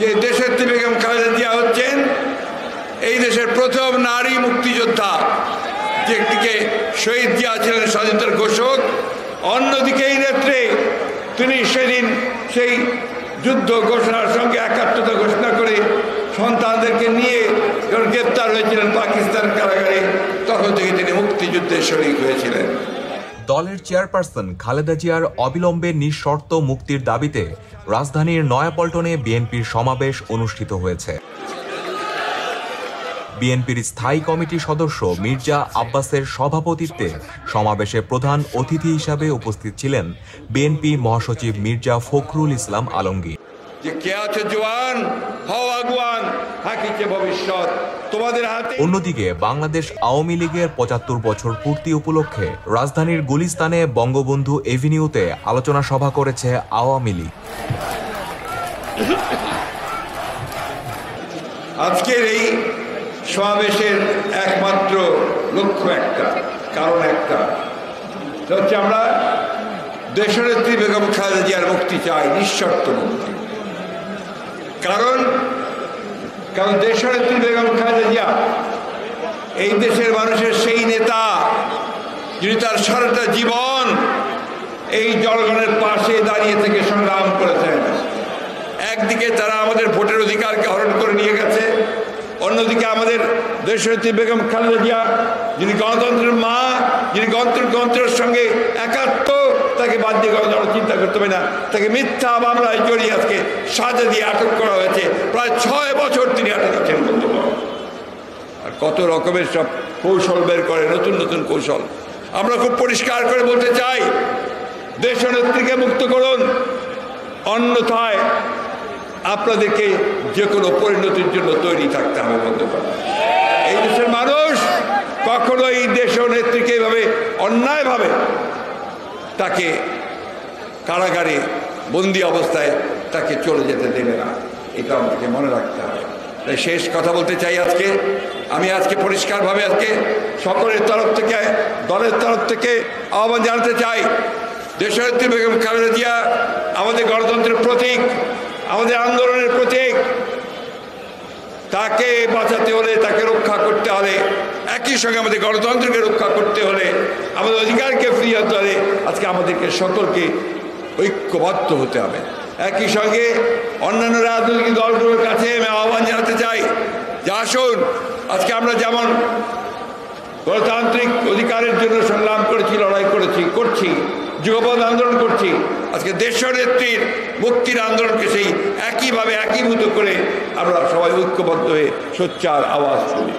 যে দেশনেত্রী বেগম খালেদা জিয়া হচ্ছেন এই দেশের প্রথম নারী মুক্তিযোদ্ধা, যে একদিকে শহীদ জিয়া ছিলেন স্বাধীনতার ঘোষক, অন্যদিকে এই নেত্রী তিনি সেদিন সেই যুদ্ধ ঘোষণার সঙ্গে একাত্মতা ঘোষণা করে সন্তানদেরকে নিয়ে যখন গ্রেপ্তার হয়েছিলেন পাকিস্তান কারাগারে, তখন থেকে তিনি মুক্তিযুদ্ধে শরিক হয়েছিলেন। দলের চেয়ারপারসন খালেদা জিয়ার অবিলম্বে নিঃশর্ত মুক্তির দাবিতে রাজধানীর নয়াপল্টনে বিএনপির সমাবেশ অনুষ্ঠিত হয়েছে। বিএনপির স্থায়ী কমিটির সদস্য মির্জা আব্বাসের সভাপতিত্বে সমাবেশে প্রধান অতিথি হিসাবে উপস্থিত ছিলেন বিএনপি মহাসচিব মির্জা ফখরুল ইসলাম আলমগীর। অন্যদিকে বাংলাদেশ আওয়ামী লীগের ৭৫ বছর পূর্তি উপলক্ষে রাজধানীর গুলিস্তানে বঙ্গবন্ধু এভিনিউতে আলোচনা সভা করেছে আওয়ামী লীগ। আজকের এই সমাবেশের একমাত্র লক্ষ্য একটা, কারণ একটা, হচ্ছে আমরা দেশনেত্রী বেগম খালেদা জিয়ার মুক্তি চাই, নিঃশর্ত মুক্তি। কারণ দেশনেত্রী বেগম খালেদা জিয়া এই দেশের মানুষের সেই নেতা যিনি তার সারাটা জীবন এই জনগণের পাশে দাঁড়িয়ে থেকে সংগ্রাম করেছেন। একদিকে তারা আমাদের ভোটের অধিকারকে হরণ করে নিয়ে গেছে, অন্যদিকে আমাদের দেশনেত্রী বেগম খালেদা জিয়া যিনি গণতন্ত্রের মা, যিনি গণতন্ত্রের সঙ্গে একাত্ম, তাকে বাদ দিয়ে গণতন্ত্র চিন্তা করতে হবে না, তাকে মিথ্যা মামলায় জড়িয়ে আজকে সাজা দিয়ে আটক করা হয়েছে। প্রায় ৬ বছর তিনি আটক আছেন বলতে পারেন। আর কত রকমের সব কৌশল বের করে, নতুন নতুন কৌশল। আমরা খুব পরিষ্কার করে বলতে চাই, দেশনেত্রীকে মুক্ত করুন, অন্যথায় আপনাদেরকে যে কোনো পরিণতির জন্য তৈরি থাকতে হবে বলতে পারেন। এই দেশের মানুষ কখনো এই দেশনেত্রীকে এভাবে অন্যায়ভাবে তাকে কারাগারে বন্দি অবস্থায় তাকে চলে যেতে দেবে না, এটা আমাদেরকে মনে রাখতে হবে। তাই শেষ কথা বলতে চাই, আমি আজকে পরিষ্কারভাবে সকলের তরফ থেকে, দলের তরফ থেকে আহ্বান জানাতে চাই, দেশনেত্রী বেগম খালেদা জিয়া আমাদের গণতন্ত্রের প্রতীক, আমাদের আন্দোলনের প্রতীক। তাকে বাঁচাতে হলে, তাকে রক্ষা করতে হলে, একই সঙ্গে আমাদের গণতন্ত্রকে রক্ষা করতে হলে, আমাদের অধিকারকে ফিরিয়ে আনতে হলে আজকে আমাদেরকে সকলকে ঐক্যবদ্ধ হতে হবে। একই সঙ্গে অন্যান্য রাজনৈতিক দলগুলোর কাছে আমি আহ্বান জানাতে চাই যে আসুন, আজকে আমরা যেমন গণতান্ত্রিক অধিকারের জন্য সংগ্রাম করেছি, লড়াই করছি, যুগপৎ আন্দোলন করছি, আজকে দেশনেত্রীর মুক্তির আন্দোলনকে সেই একইভাবে একীভূত করে আমরা সবাই ঐক্যবদ্ধ হয়ে সোচ্চার আওয়াজ করি।